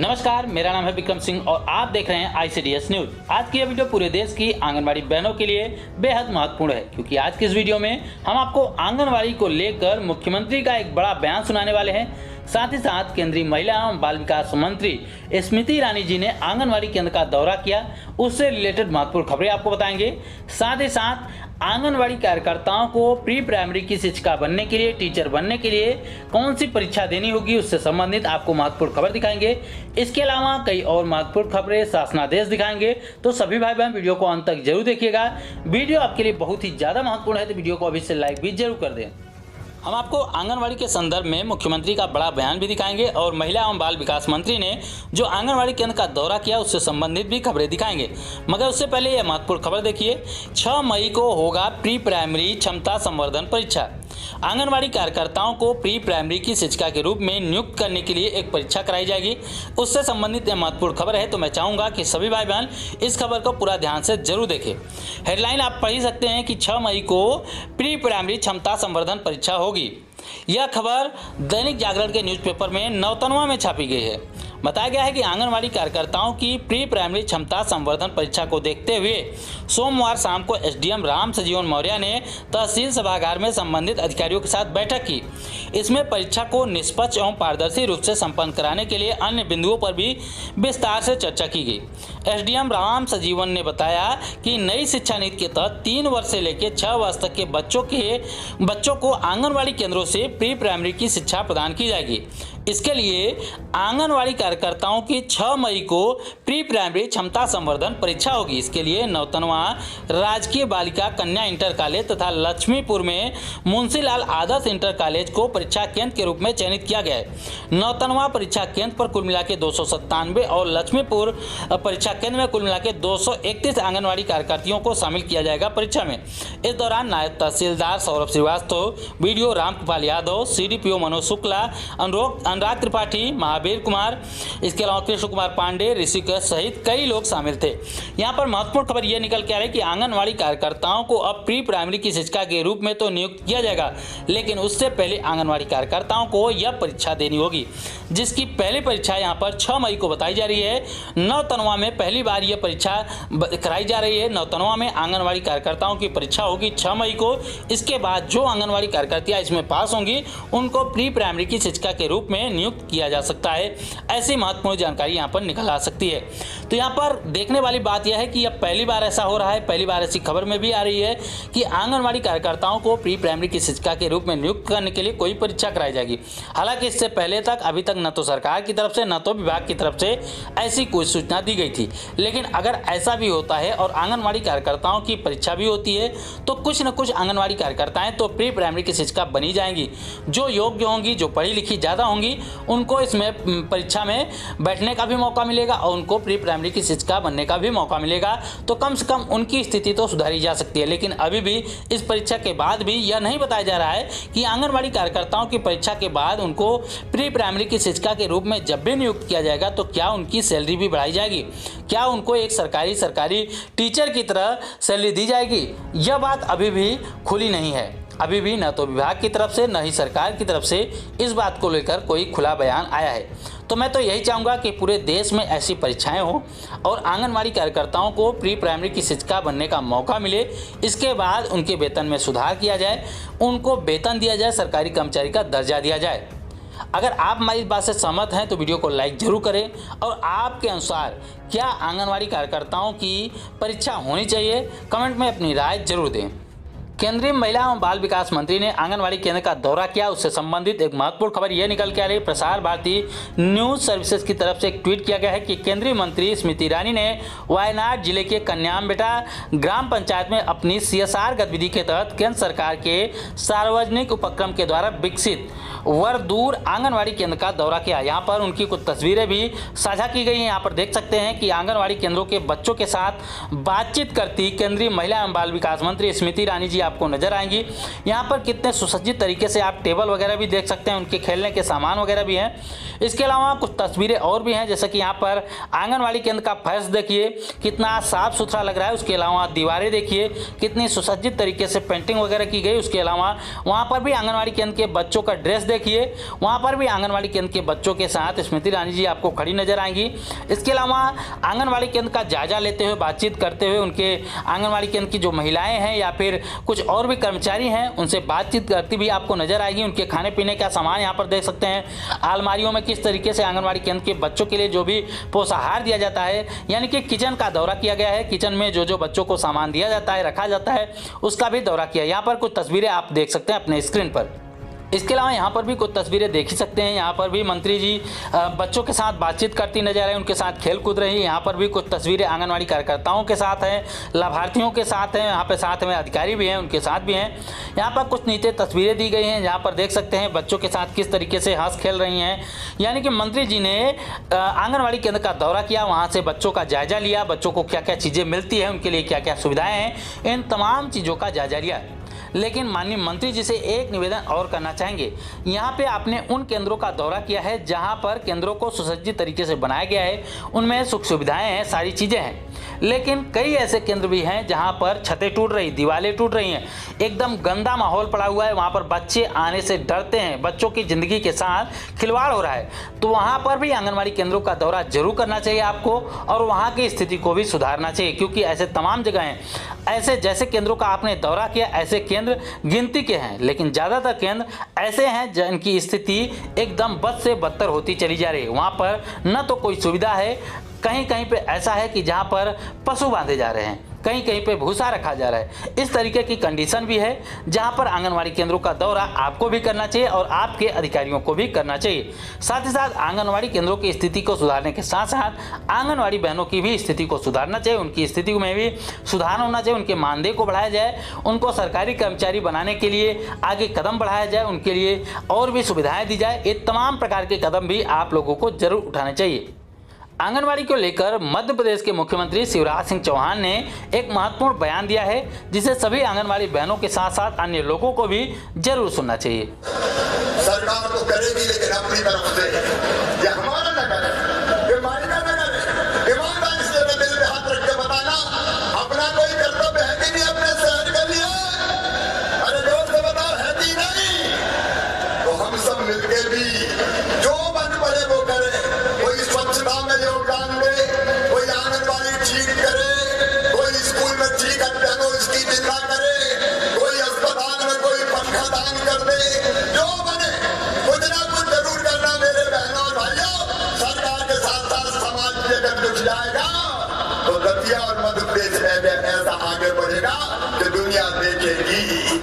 नमस्कार, मेरा नाम है विक्रम सिंह और आप देख रहे हैं ICDS न्यूज। आज की यह वीडियो पूरे देश की आंगनबाड़ी बहनों के लिए बेहद महत्वपूर्ण है, क्योंकि आज की इस वीडियो में हम आपको आंगनबाड़ी को लेकर मुख्यमंत्री का एक बड़ा बयान सुनाने वाले हैं। साथ ही साथ केंद्रीय महिला एवं बाल विकास मंत्री स्मृति ईरानी जी ने आंगनबाड़ी केंद्र का दौरा किया, उससे रिलेटेड महत्वपूर्ण खबरें आपको बताएंगे। साथ ही साथ आंगनबाड़ी कार्यकर्ताओं को प्री प्राइमरी की शिक्षिका बनने के लिए, टीचर बनने के लिए कौन सी परीक्षा देनी होगी, उससे संबंधित आपको महत्वपूर्ण खबर दिखाएंगे। इसके अलावा कई और महत्वपूर्ण खबरें, शासनादेश दिखाएंगे। तो सभी भाई बहन वीडियो को अंत तक जरूर देखिएगा। वीडियो आपके लिए बहुत ही ज़्यादा महत्वपूर्ण है, तो वीडियो को अभी से लाइक भी जरूर कर दें। हम आपको आंगनवाड़ी के संदर्भ में मुख्यमंत्री का बड़ा बयान भी दिखाएंगे और महिला एवं बाल विकास मंत्री ने जो आंगनवाड़ी केंद्र का दौरा किया उससे संबंधित भी खबरें दिखाएंगे। मगर उससे पहले यह महत्वपूर्ण खबर देखिए। 6 मई को होगा प्री प्राइमरी क्षमता संवर्धन परीक्षा। आंगनवाड़ी कार्यकर्ताओं को प्री प्राइमरी की शिक्षिका के रूप में नियुक्त करने के लिए एक परीक्षा कराई जाएगी, उससे संबंधित यह महत्वपूर्ण खबर है। तो मैं चाहूँगा कि सभी भाई बहन इस खबर को पूरा ध्यान से जरूर देखें। हेडलाइन आप पढ़ ही सकते हैं कि 6 मई को प्री प्राइमरी क्षमता संवर्धन परीक्षा होगी। यह खबर दैनिक जागरण के न्यूज़पेपर में नवतनवा में छापी गई है। बताया गया है कि आंगनवाड़ी कार्यकर्ताओं की प्री प्राइमरी क्षमता संवर्धन परीक्षा को देखते हुए सोमवार शाम को एसडीएम राम सजीवन मौर्य ने तहसील सभागार में संबंधित अधिकारियों के साथ बैठक की। इसमें परीक्षा को निष्पक्ष एवं पारदर्शी रूप से संपन्न कराने के लिए अन्य बिंदुओं पर भी विस्तार से चर्चा की गई। एसडीएम राम सजीवन ने बताया कि नई शिक्षा नीति के तहत 3 वर्ष से लेकर 6 वर्ष तक के बच्चों को आंगनवाड़ी केंद्रों से प्री प्राइमरी की शिक्षा प्रदान की जाएगी। इसके लिए आंगनवाड़ी कार्यकर्ताओं की 6 मई को प्री प्राइमरी क्षमता संवर्धन परीक्षा होगी। इसके लिए नौतनवा राजकीय बालिका कन्या इंटर कॉलेज तथा लक्ष्मीपुर में मुंशीलाल आदर्श इंटर कॉलेज को परीक्षा केंद्र के रूप में चयनित किया गया है। नौतनवा परीक्षा केंद्र पर कुल मिला के 297 और लक्ष्मीपुर परीक्षा केंद्र में कुल मिला के 231 आंगनवाड़ी कार्यकर्तियों को शामिल किया जाएगा परीक्षा में। इस दौरान नायब तहसीलदार सौरभ श्रीवास्तव, BDO रामकृपाल यादव, CDPO मनोज शुक्ला, अनुराग त्रिपाठी, महावीर कुमार, इसके अलावा कृष्ण कुमार पांडे, ऋषिकेश सहित कई लोग शामिल थे। यहाँ पर महत्वपूर्ण खबर यह निकल के आ रही है कि आंगनवाड़ी कार्यकर्ताओं को अब प्री प्राइमरी की शिक्षिका के रूप में तो नियुक्त किया जाएगा, लेकिन उससे पहले आंगनवाड़ी कार्यकर्ताओं को यह परीक्षा देनी होगी, जिसकी पहली परीक्षा यहाँ पर 6 मई को बताई जा रही है। नौतनवा में पहली बार यह परीक्षा कराई जा रही है। नौतनवा में आंगनवाड़ी कार्यकर्ताओं की परीक्षा होगी 6 मई को। इसके बाद जो आंगनवाड़ी कार्यकर्तियाँ इसमें पास होंगी उनको प्री प्राइमरी की शिक्षिका के रूप में नियुक्त किया जा सकता है। ऐसी महत्वपूर्ण जानकारी यहाँ पर निकल आ सकती है। तो यहाँ पर देखने वाली बात यह है कि अब पहली बार ऐसा हो रहा है, पहली बार ऐसी खबर में भी आ रही है कि आंगनवाड़ी कार्यकर्ताओं को प्री प्राइमरी की शिक्षिका के रूप में नियुक्त करने के लिए कोई परीक्षा कराई जाएगी। हालांकि इससे पहले तक अभी तक न तो सरकार की तरफ से न तो विभाग की तरफ से ऐसी कोई सूचना दी गई थी। लेकिन अगर ऐसा भी होता है और आंगनवाड़ी कार्यकर्ताओं की परीक्षा भी होती है तो कुछ न कुछ आंगनवाड़ी कार्यकर्ताएं तो प्री प्राइमरी की शिक्षिका बनी जाएंगी। जो योग्य होंगी, जो पढ़ी लिखी ज़्यादा होंगी, उनको इसमें परीक्षा में बैठने का भी मौका मिलेगा और उनको प्री प्राइमरी की शिक्षिका बनने का भी मौका मिलेगा। तो कम से कम उनकी स्थिति तो सुधारी जा सकती है। लेकिन अभी भी इस परीक्षा के बाद भी यह नहीं बताया जा रहा है कि आंगनवाड़ी कार्यकर्ताओं की परीक्षा के बाद उनको प्री प्राइमरी की शिक्षिका के रूप में जब भी नियुक्त किया जाएगा तो क्या उनकी सैलरी भी बढ़ाई जाएगी, क्या उनको एक सरकारी टीचर की तरह सैलरी दी जाएगी। यह बात अभी भी खुली नहीं है। अभी भी न तो विभाग की तरफ से न ही सरकार की तरफ से इस बात को लेकर कोई खुला बयान आया है। तो मैं तो यही चाहूँगा कि पूरे देश में ऐसी परीक्षाएं हो और आंगनवाड़ी कार्यकर्ताओं को प्री प्राइमरी की शिक्षिका बनने का मौका मिले। इसके बाद उनके वेतन में सुधार किया जाए, उनको वेतन दिया जाए, सरकारी कर्मचारी का दर्जा दिया जाए। अगर आप हमारी इस बात से सहमत हैं तो वीडियो को लाइक जरूर करें और आपके अनुसार क्या आंगनवाड़ी कार्यकर्ताओं की परीक्षा होनी चाहिए, कमेंट में अपनी राय जरूर दें। केंद्रीय महिला एवं बाल विकास मंत्री ने आंगनवाड़ी केंद्र का दौरा किया, उससे संबंधित एक महत्वपूर्ण खबर यह निकल के आ रही है। प्रसार भारती न्यूज सर्विसेज की तरफ से एक ट्वीट किया गया है कि केंद्रीय मंत्री स्मृति ईरानी ने वायनाड जिले के कन्यामबेटा ग्राम पंचायत में अपनी CSR गतिविधि के तहत केंद्र सरकार के सार्वजनिक उपक्रम के द्वारा विकसित वरदूर आंगनवाड़ी केंद्र का दौरा किया। यहाँ पर उनकी कुछ तस्वीरें भी साझा की गई हैं। यहाँ पर देख सकते हैं कि आंगनवाड़ी केंद्रों के बच्चों के साथ बातचीत करती केंद्रीय महिला एवं बाल विकास मंत्री स्मृति ईरानी जी आपको नजर आएंगी। यहाँ पर कितने सुसज्जित तरीके से आप टेबल वगैरह भी देख सकते हैं, उनके खेलने के सामान वगैरह भी हैं। इसके अलावा कुछ तस्वीरें और भी हैं, जैसे कि यहाँ पर आंगनवाड़ी केंद्र का फर्श देखिए कितना साफ सुथरा लग रहा है। उसके अलावा दीवारें देखिए कितनी सुसज्जित तरीके से पेंटिंग वगैरह की गई। उसके अलावा वहाँ पर भी आंगनवाड़ी केंद्र के बच्चों का ड्रेस देखिए, वहाँ पर भी आंगनवाड़ी केंद्र के बच्चों के साथ स्मृति ईरानी जी आपको खड़ी नजर आएंगी। इसके अलावा आंगनवाड़ी केंद्र का जायजा लेते हुए, बातचीत करते हुए उनके आंगनवाड़ी केंद्र की जो महिलाएं हैं या फिर कुछ और भी कर्मचारी हैं उनसे बातचीत करती भी आपको नजर आएगी। उनके खाने पीने का सामान यहाँ पर देख सकते हैं, अलमारियों में किस तरीके से आंगनवाड़ी केंद्र के बच्चों के लिए जो भी पोषाहार दिया जाता है, यानी कि किचन का दौरा किया गया है। किचन में जो जो बच्चों को सामान दिया जाता है, रखा जाता है, उसका भी दौरा किया। यहाँ पर कुछ तस्वीरें आप देख सकते हैं अपने स्क्रीन पर। इसके अलावा यहाँ पर भी कुछ तस्वीरें देख ही सकते हैं। यहाँ पर भी मंत्री जी बच्चों के साथ बातचीत करती नजर आए, उनके साथ खेल कूद रही। यहाँ पर भी कुछ तस्वीरें आंगनवाड़ी कार्यकर्ताओं के साथ हैं, लाभार्थियों के साथ हैं, यहाँ पे साथ में अधिकारी भी हैं, उनके साथ भी हैं। यहाँ पर कुछ नीचे तस्वीरें दी गई हैं, जहाँ पर देख सकते हैं बच्चों के साथ किस तरीके से हंस खेल रही हैं। यानी कि मंत्री जी ने आंगनवाड़ी केंद्र का दौरा किया, वहाँ से बच्चों का जायजा लिया, बच्चों को क्या क्या चीज़ें मिलती हैं, उनके लिए क्या क्या सुविधाएँ हैं, इन तमाम चीज़ों का जायजा लिया। लेकिन माननीय मंत्री जी से एक निवेदन और करना चाहेंगे। यहाँ पे आपने उन केंद्रों का दौरा किया है जहाँ पर केंद्रों को सुसज्जित तरीके से बनाया गया है, उनमें सुख सुविधाएं हैं, सारी चीज़ें हैं। लेकिन कई ऐसे केंद्र भी हैं जहाँ पर छतें टूट रही, दीवारें टूट रही हैं, एकदम गंदा माहौल पड़ा हुआ है। वहाँ पर बच्चे आने से डरते हैं, बच्चों की ज़िंदगी के साथ खिलवाड़ हो रहा है। तो वहाँ पर भी आंगनवाड़ी केंद्रों का दौरा जरूर करना चाहिए आपको और वहाँ की स्थिति को भी सुधारना चाहिए, क्योंकि ऐसे तमाम जगह हैं, ऐसे जैसे केंद्रों का आपने दौरा किया ऐसे केंद्र गिनती के हैं, लेकिन ज़्यादातर केंद्र ऐसे हैं जिनकी स्थिति एकदम बद से बदतर होती चली जा रही है। वहाँ पर न तो कोई सुविधा है, कहीं कहीं पे ऐसा है कि जहाँ पर पशु बांधे जा रहे हैं, कहीं कहीं पे भूसा रखा जा रहा है। इस तरीके की कंडीशन भी है जहाँ पर आंगनवाड़ी केंद्रों का दौरा आपको भी करना चाहिए और आपके अधिकारियों को भी करना चाहिए। साथ ही साथ आंगनवाड़ी केंद्रों की स्थिति को सुधारने के साथ साथ आंगनवाड़ी बहनों की भी स्थिति को सुधारना चाहिए, उनकी स्थिति में भी सुधार होना चाहिए, उनके मानदेय को बढ़ाया जाए, उनको सरकारी कर्मचारी बनाने के लिए आगे कदम बढ़ाया जाए, उनके लिए और भी सुविधाएँ दी जाए। ये तमाम प्रकार के कदम भी आप लोगों को जरूर उठाने चाहिए। आंगनवाड़ी को लेकर मध्य प्रदेश के मुख्यमंत्री शिवराज सिंह चौहान ने एक महत्वपूर्ण बयान दिया है, जिसे सभी आंगनवाड़ी बहनों के साथ साथ अन्य लोगों को भी जरूर सुनना चाहिए। सरकार तो करेगी, लेकिन अपनी तरफ से ये हमारा न करे, ये मायना न करे। ईमानदारी से दिल पे हाथ रख के बताना अपना कोई कर्तव्य है कि नहीं, अपने से हट कर लिया। अरे जोर से बताओ, है कि नहीं? तो हम सब मिलके भी जो बन पड़े वो करें। कोई स्वच्छता में योगदान दे, कोई आंगनबाड़ी ठीक करे, कोई स्कूल में ठीक अध्ययन हो इसकी चिंता करे, कोई अस्पताल में कोई पंखा दान कर दे। जो बने कुछ ना कुछ जरूर करना मेरे बहनों और भाइयों। सरकार के साथ साथ समाज भी अगर जुट जाएगा तो दतिया और मध्य प्रदेश में ऐसा आगे बढ़ेगा कि दुनिया देखेगी।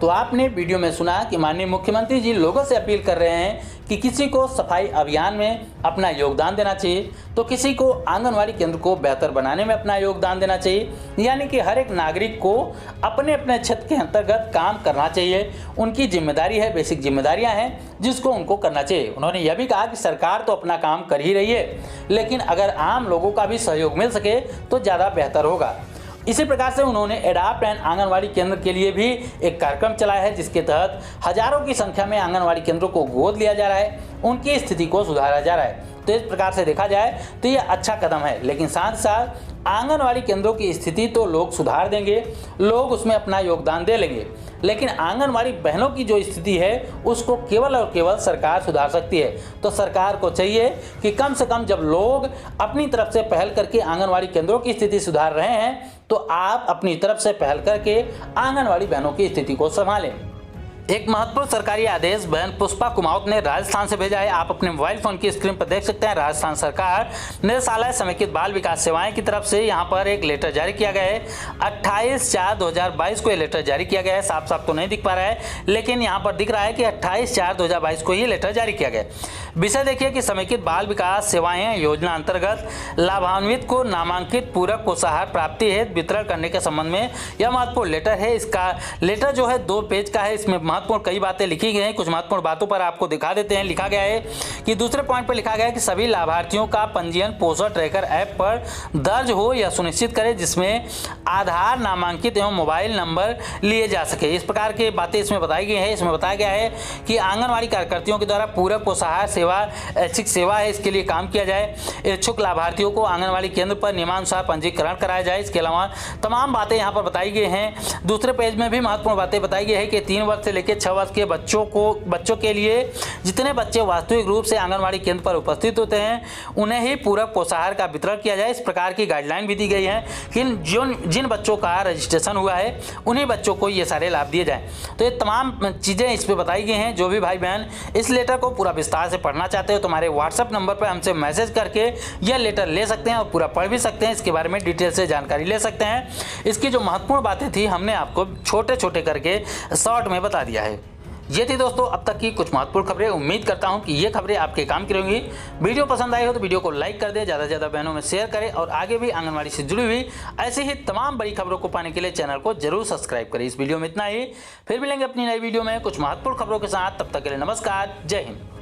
तो आपने वीडियो में सुना कि माननीय मुख्यमंत्री जी लोगों से अपील कर रहे हैं कि किसी को सफाई अभियान में अपना योगदान देना चाहिए, तो किसी को आंगनवाड़ी केंद्र को बेहतर बनाने में अपना योगदान देना चाहिए। यानी कि हर एक नागरिक को अपने अपने क्षेत्र के अंतर्गत काम करना चाहिए, उनकी जिम्मेदारी है, बेसिक जिम्मेदारियां हैं जिसको उनको करना चाहिए। उन्होंने यह भी कहा कि सरकार तो अपना काम कर ही रही है, लेकिन अगर आम लोगों का भी सहयोग मिल सके तो ज़्यादा बेहतर होगा। इसी प्रकार से उन्होंने एडाप्ट एंड आंगनवाड़ी केंद्र के लिए भी एक कार्यक्रम चलाया है, जिसके तहत हजारों की संख्या में आंगनवाड़ी केंद्रों को गोद लिया जा रहा है, उनकी स्थिति को सुधारा जा रहा है। तो इस प्रकार से देखा जाए तो ये अच्छा कदम है, लेकिन साथ साथ आंगनवाड़ी केंद्रों की स्थिति तो लोग सुधार देंगे, लोग उसमें अपना योगदान दे लेंगे, लेकिन आंगनवाड़ी बहनों की जो स्थिति है उसको केवल और केवल सरकार सुधार सकती है। तो सरकार को चाहिए कि कम से कम जब लोग अपनी तरफ से पहल करके आंगनवाड़ी केंद्रों की स्थिति सुधार रहे हैं, तो आप अपनी तरफ से पहल करके आंगनवाड़ी बहनों की स्थिति को संभालें। एक महत्वपूर्ण सरकारी आदेश बहन पुष्पा कुमावत ने राजस्थान से भेजा है। आप अपने मोबाइल फोन की स्क्रीन पर देख सकते हैं। राजस्थान सरकार निदेशालय समेकित बाल विकास सेवाएं की तरफ से यहाँ पर एक लेटर जारी किया गया है। 28/4/2022 को ये लेटर जारी किया गया है। साफ साफ तो नहीं दिख पा रहा है, लेकिन यहाँ पर दिख रहा है कि 28/4/2022 को ये लेटर जारी किया गया है। विषय देखिए कि समेकित बाल विकास सेवाएं योजना अंतर्गत लाभान्वित को नामांकित पूरक पोषाहार प्राप्ति हेतु वितरण करने के संबंध में यह महत्वपूर्ण लेटर है। इसका लेटर जो है 2 पेज का है। इसमें महत्वपूर्ण कई बातें लिखी गई हैं। कुछ महत्वपूर्ण बातों पर आपको दिखा देते हैं। लिखा गया है कि दूसरे पॉइंट पर लिखा गया है कि सभी लाभार्थियों का पंजीयन पोषण ट्रैकर ऐप पर दर्ज हो यह सुनिश्चित करें जिसमें आधार, नामांकित एवं मोबाइल नंबर लिए जा सके। इस प्रकार की बातें इसमें बताई गई है। इसमें बताया गया है कि आंगनबाड़ी कार्यकर्तियों के द्वारा पूरक पोषाहार सेवा ऐच्छिक सेवा है, इसके लिए काम किया जाए। इच्छुक लाभार्थियों को आंगनबाड़ी केंद्र पर नियमानुसार पंजीकरण कराया जाए। इसके अलावा तमाम बातें यहाँ पर बताई गई हैं। दूसरे पेज में भी महत्वपूर्ण बातें बताई गई है कि 3 वर्ष से लेकर 6 वर्ष के बच्चों के लिए जितने बच्चे वास्तविक रूप से आंगनबाड़ी केंद्र पर उपस्थित होते हैं उन्हें ही पूरक पोषाहार का वितरण किया जाए। इस प्रकार की गाइडलाइन भी दी गई है कि जिन बच्चों का रजिस्ट्रेशन हुआ है उन्हीं बच्चों को ये सारे लाभ दिए जाएं। तो ये तमाम चीज़ें इस पर बताई गई हैं। जो भी भाई बहन इस लेटर को पूरा विस्तार से पढ़ना चाहते हो तो हमारे व्हाट्सएप नंबर पर हमसे मैसेज करके यह लेटर ले सकते हैं और पूरा पढ़ भी सकते हैं। इसके बारे में डिटेल से जानकारी ले सकते हैं। इसकी जो महत्वपूर्ण बातें थी हमने आपको छोटे छोटे करके शॉर्ट में बता दिया है। ये थी दोस्तों अब तक की कुछ महत्वपूर्ण खबरें। उम्मीद करता हूं कि ये खबरें आपके काम की रहेंगी। वीडियो पसंद आई हो तो वीडियो को लाइक कर दें, ज़्यादा से ज़्यादा बहनों में शेयर करें और आगे भी आंगनबाड़ी से जुड़ी हुई ऐसी ही तमाम बड़ी खबरों को पाने के लिए चैनल को जरूर सब्सक्राइब करें। इस वीडियो में इतना ही, फिर मिलेंगे अपनी नई वीडियो में कुछ महत्वपूर्ण खबरों के साथ। तब तक के लिए नमस्कार, जय हिंद।